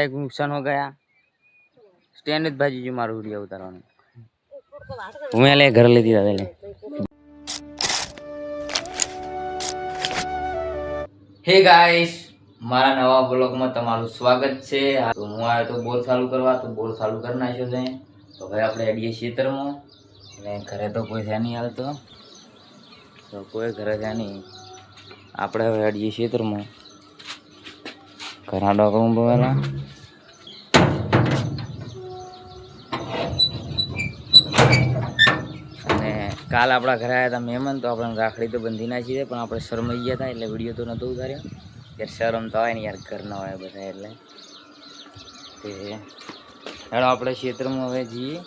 एक नुकसान हो गया स्टैंड भाजी जो मारो वीडियो उतारવાનું હું લે ઘર લીધી દાદા લે હે ગાઈસ મારા નવા બ્લોગમાં તમારું સ્વાગત છે તો હું આ તો બોર ચાલુ કરવા તો બોર ચાલુ કરી નાખ્યો છે તો ભાઈ આપણે એડીએ ખેતરમાં અને ઘરે તો કોઈ છે નહીં હાલતો તો કોઈ ઘરે છે નહીં આપણે હવે એડીએ ખેતરમાં ઘણા ડોકરું બોવેલા કાલ આપણા ઘરે આવ્યા હતા મહેમાન તો આપણે રાખડી તો બંધી નાખી છે પણ આપણે શરમાઈ ગયા હતા એટલે વિડીયો તો નહોતો ઉતાર્યો યાર શરમ તો આવે ને યાર ઘરના હોય બધા એટલે તે હેડો આપણે ક્ષેત્રમાં હવે જઈએ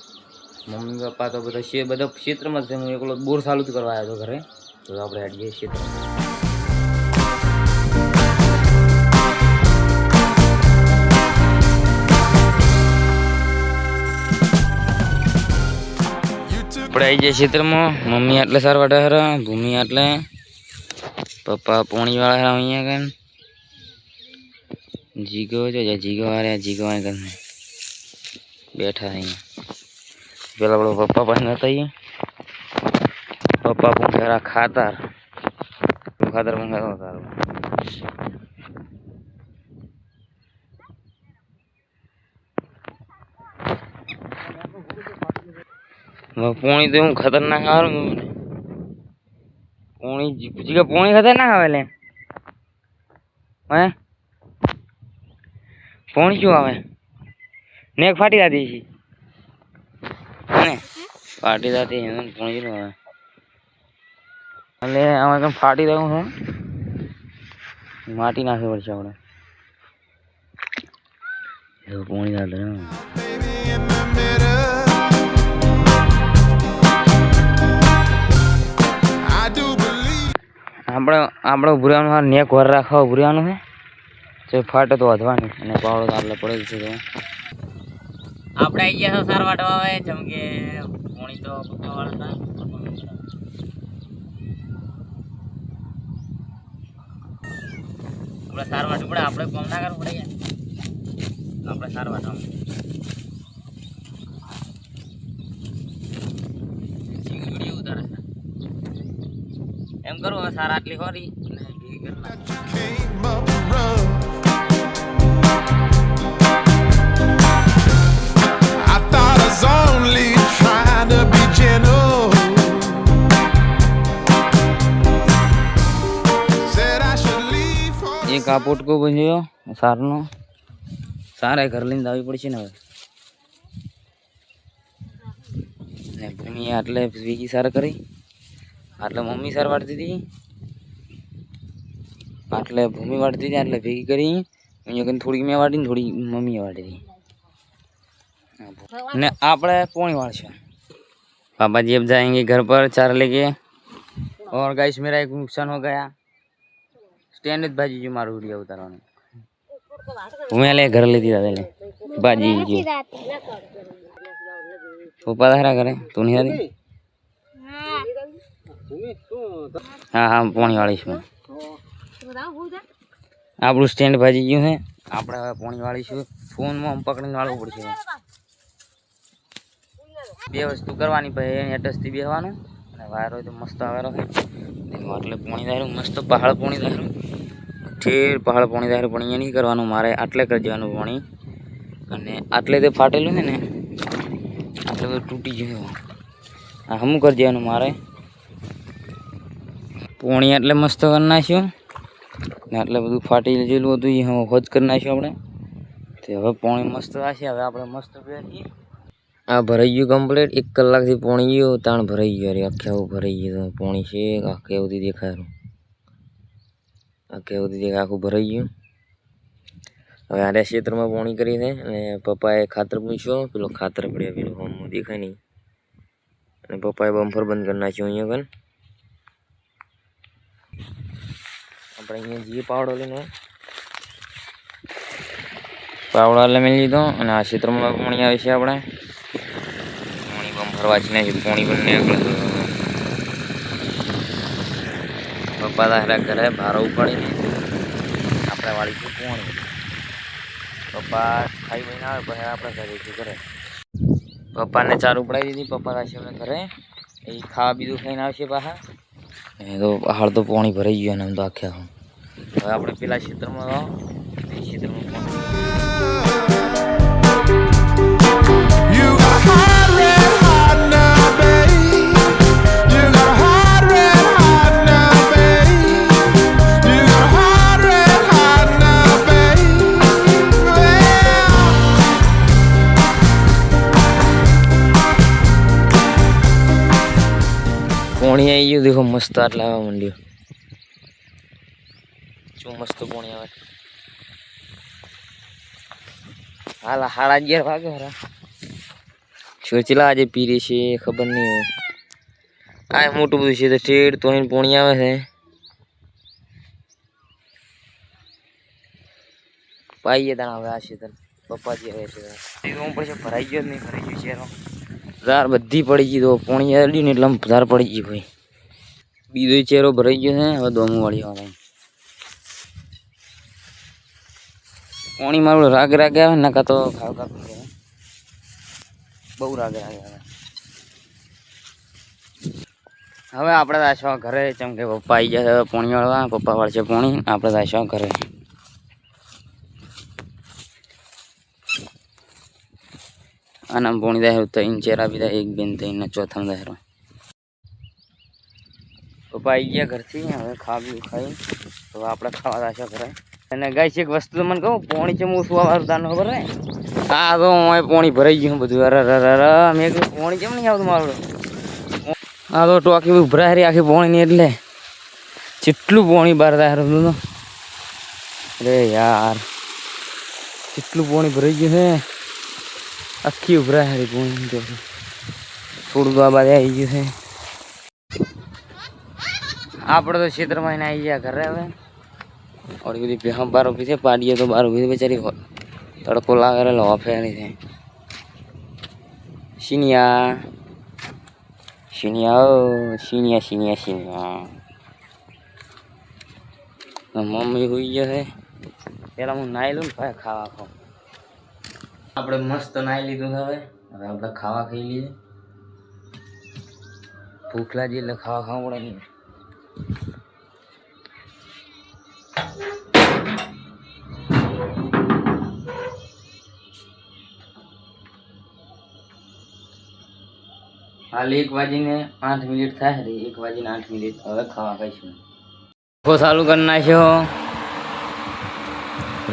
મમ્મી પપ્પા તો બધા ક્ષેત્રમાં જ છે હું એકલો બોર ચાલુ જ કરવા આવ્યો હતો ઘરે તો આપણે હેડીએ ક્ષેત્રમાં આપણે આવી જાય ક્ષેત્રમાં મમ્મી આટલે સાર વાટા હરા ભૂમિ આટલે પપ્પા પોણી વાળા હરા અહીંયા કન જીગો જો જીગો હારે જીગો અહીં કન બેઠા અહીંયા પેલા આપણો પપ્પા પાસે નતા પપ્પા પૂછારા ખાતર પૂછાતો તારું પોણી તો હું ખતરનાક આવે પોણી પોણી ખતરનાક આવે લે હે પોણી શું આવે નેક ફાટી જતી છે ને ફાટી જતી પોણી શું આવે એટલે આમાં કેમ ફાટી દઉં છું માટી નાખવી પડશે આપણે એવું પોણી થતું આપણે ભૂરવાનું હા નેક વર રાખવા ભૂરવાનું છે તો ફાટે તો વધવાની અને પાવડો તો આટલે પડેલ છે તો આપણે આવી ગયા સાર વાટવા આવે જેમ કે પોણી તો પપ્પા વાળા આપણે સાર વાટવું પડે આપણે કોમ ના કરવું પડે આપણે સાર વાટવા વિડીયો ઉતારે એમ કરો સારા આટલી ખોરી એક આ પોટકો બન્યો સારનો સારા ઘર લઈને આવી પડશે ને હવે ભૂમિ આટલે વીગી સાર કરી આટલે મમ્મી સાર વાળતી હતી આટલે ભૂમિ વાળતી હતી આટલે ભેગી કરી અહીંયા થોડીક મેં વાળી થોડી મમ્મીએ વાળી હતી ને આપણે પોણી वाળશે पापा जी अब जाएंगे घर पर चार लेके और गाइस मेरा एक नुकसान हो गया स्टैंड भाजी जो मारो वीडियो उतारવાનું હું લે ઘર લીધી દાદા લે ભાજી જો પપ્પા તારા ઘરે તું નહીં આવી હા હા પોણી વાળી છું આપણું સ્ટેન્ડ ભાજી ગયું છે આપણે હવે પોણી વાળીશું ફોનમાં પકડીને વાળવું પડશે બે વસ્તુ કરવાની પછી એની એટસથી બેસવાનું અને વાયરો તો મસ્ત આવેલો છે એટલે પોણી દાયરું મસ્ત પહાડ પોણી દાયરું ઠેર પહાડ પોણી દાયરું પણ અહીંયા નહીં કરવાનું મારે આટલે કરી દેવાનું પોણી અને આટલે તે ફાટેલું છે ને આટલે બધું તૂટી ગયું આ હમું કરી દેવાનું મારે પોણી એટલે મસ્ત કરી નાખ્યું ને એટલે બધું ફાટી ગયેલું હતું એ હોજ કરી નાખ્યું આપણે તે હવે પોણી મસ્ત થશે હવે આપણે મસ્ત બેસીએ આ ભરાઈ ગયું કમ્પ્લીટ 1 કલાકથી પોણી ગયું તાણ ભરાઈ ગયું અરે આખે આવું ભરાઈ ગયું પોણી છે આખે એવું દેખાય આખે એવું દેખાય આખું ભરાઈ ગયું હવે આરે ક્ષેત્રમાં પોણી કરી છે અને પપ્પાએ ખાતર પૂછ્યો પેલો ખાતર પડ્યો પેલો હોમ દેખાય નહીં અને પપ્પાએ બમ્ફર બંધ કરી નાખ્યો અહીંયા કન આપણે અહીંયા જઈએ પાવડો લઈને પાવડો એટલે મેળવી લીધો અને આ ક્ષેત્રમાં પાણી આવે છે આપણે પાણી બમ્ફર વાંચી નાખ્યું પાણી બંને આગળ પપ્પા તારા ઘરે ભારો ઉપાડીને આપણે વાળીશું પોણી પપ્પા ખાઈ બહીને આવે પછી આપણે ઘરે શું કરે પપ્પાને ચાર ઉપડાવી દીધી પપ્પા આવશે અમે ઘરે એ ખાવા બીજું ખાઈને આવશે પાછા એ તો હાલ તો પાણી ભરાઈ ગયું ને આમ તો આખે હવે આપણે પેલા ક્ષેત્રમાં એ ક્ષેત્રમાં પોણી આવી ગયું દેખો મસ્ત આટલા આવવા માંડ્યું શું મસ્ત પોણી આવે હાલ 11:30 વાગે હરા છોચલા આજે પીરે છે ખબર નહીં હોય આ મોટું બધું છે તો ઠેડ તો અહીં પોણી આવે છે પાઈએ તાણ હવે આ છે તને પપ્પાજી આવે છે હું પછી ભરાઈ ગયો નહીં ભરાઈ ગયું છે ઝાર બધી પડી ગઈ તો પોણી અડ્યું ને એટલે ઝાર પડી ગઈ ભાઈ બીજો ચહેરો ભરાઈ ગયો છે હવે દોમું વાળી વાળા પોણી મારું રાગ રાગે આવે ને કાં તો ખાવ ખાવ બહુ રાગે રાગે આવે હવે આપણે દાશો ઘરે જેમ કે પપ્પા આવી જાય હવે પોણી વાળવા પપ્પા વાળશે પોણી આપણે દાશો ઘરે આનામ પોણી દાહેરો ત્રણ ચેરા બીજા એક બેન ત્રણ ચોથા દાહેરો પપ્પા આવી ગયા ઘરથી હવે ખાવી ખાઈ તો આપણે ખાવા દાશો ઘરે અને ગાઈસ એક વસ્તુ તો મને કહું પોણી છે હું શું વાળું તાનો ખબર હે આ તો હું પોણી ભરાઈ ગયું બધું અરે મેં કીધું પોણી કેમ નહીં આવતું મારું આ તો ટોકી ઉભરાય રહી આખી પોણી ની એટલે જેટલું પોણી બહાર થાય હતું તો અરે યાર કેટલું પોણી ભરાઈ ગયું છે આખી ઉભરાય હારી પોણી તો થોડું તો આ બાદ આવી ગયું છે આપણે તો ક્ષેત્રમાં એને આવી ગયા ઘરે હવે और बધી ભેહા બાર ઉભી છે પાડીએ તો બાર ઉભી બેચારી તડકો લાગે લો ફેરી છે શિનિયા શિનિયા શિનિયા શિનિયા શિનિયા મમ્મી હોઈ ગયા છે પેલા હું નાઈ લઉં ને ભાઈ ખાવા ખાઉં આપણે મસ્ત નાઈ લીધું હવે હવે આપણે ખાવા ખાઈ લઈએ ભૂખ લાગી એટલે ખાવા ખાવું પડે નહીં हाल 1:08 થાય રે 1:08 હવે ખાવા ખાઈશું ખો ચાલુ કરી નાખ્યો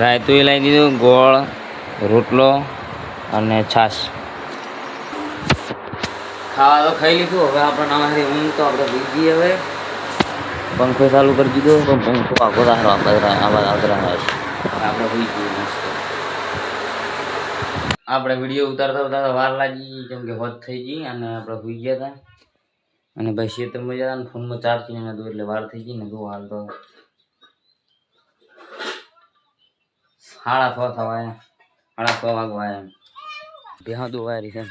રાયતું એ લાવી દીધું ગોળ રોટલો અને છાશ ખાવા તો ખાઈ લીધું હવે આપણે નામાં ઊંઘ તો આપણે ભૂગી હવે પંખો ચાલુ કરી દીધો પણ પંખો આખો દાખલો આવાજ આવતા રહે છે આપણે હોઈ ગયું મસ્ત આપણે વિડીયો ઉતારતા ઉતારતા વાર લાગી કેમ કે હોત થઈ ગઈ અને આપણે હોઈ ગયા હતા અને ભાઈ ક્ષેત્રમાં જતા ને ફોનમાં ચાર્જિંગ ના દો એટલે વાર થઈ ગઈ ને તો હાલ તો 6:30 થવાય 6:30 વાગવા એમ ભેહા દોવાય છે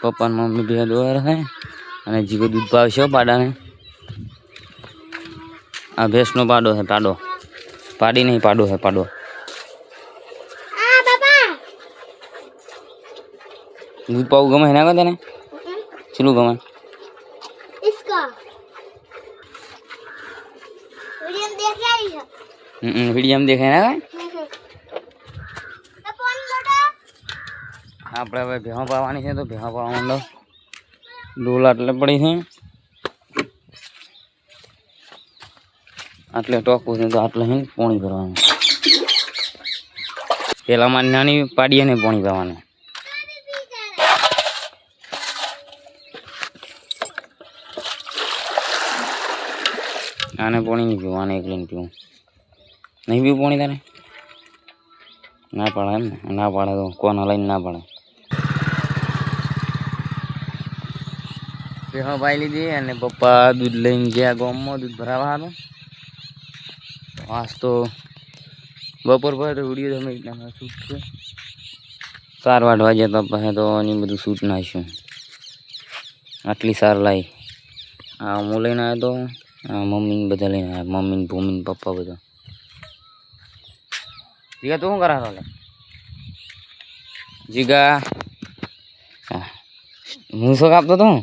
પપ્પા ને મમ્મી ભેહા દોવા છે અને જીગો દૂધ પાવશે પાડાને આ ભેંસનો પાડો છે પાડો पाड़ी नहीं पाडो है पाडो दूध पाऊ गमे है ना का तेने चलो गमे इसका वीडियो में देख रही है वीडियो में देखे ना આપણે હવે ભેહો પાવાની છે તો ભેહો પાવા માંડો ડોલ આટલે પડી છે આટલે ટોકું છે તો આટલે હે પાણી ભરવાનું પેલામાં નાની પાડીએ ને પાણી ભરવાનું આને પાણી નહીં પીવું આને એકલીને પીવું નહીં પીવું પાણી તારે ના પાડે એમ ને ના પાડે તો કોના લઈને ના પાડે ભેહો પાઈ લીધી અને પપ્પા દૂધ લઈને ગયા ગામમાં દૂધ ભરાવા હતું આજ તો બપોર પર વિડીયો તમે એટલા શૂટ છે 4 વાગવા જતા પછી તો એની બધું શૂટ નાખ્યું આટલી સાર લાવી હા હું લઈને આવ્યો તો હા મમ્મી ને બધા લઈને આવ્યા મમ્મી ને ભૂમિ ને પપ્પા બધા જીગા તું શું કરા લે જીગા હા મૂસો કાપતો તું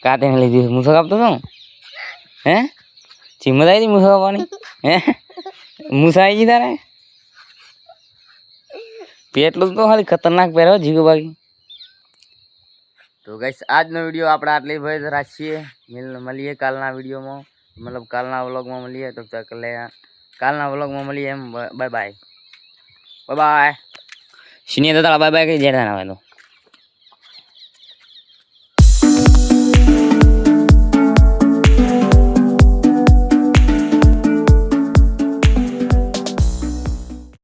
કાતે લીધી મૂસો કાપતો તું હે ચીમત આવી હતી મૂસો કાપવાની હે મૂસા આવી ગઈ તારે પેટલું તો ખાલી ખતરનાક પહેર્યો જીગો બાકી તો ગાઈસ આજનો વિડીયો આપણે આટલી ભાઈ રાખીએ મળીએ કાલના વિડીયોમાં મતલબ કાલના વ્લોગમાં મળીએ તો કાલના વ્લોગમાં મળીએ એમ bye bye bye bye senior દાદા બાય બાય કઈ જતા ના આવે તો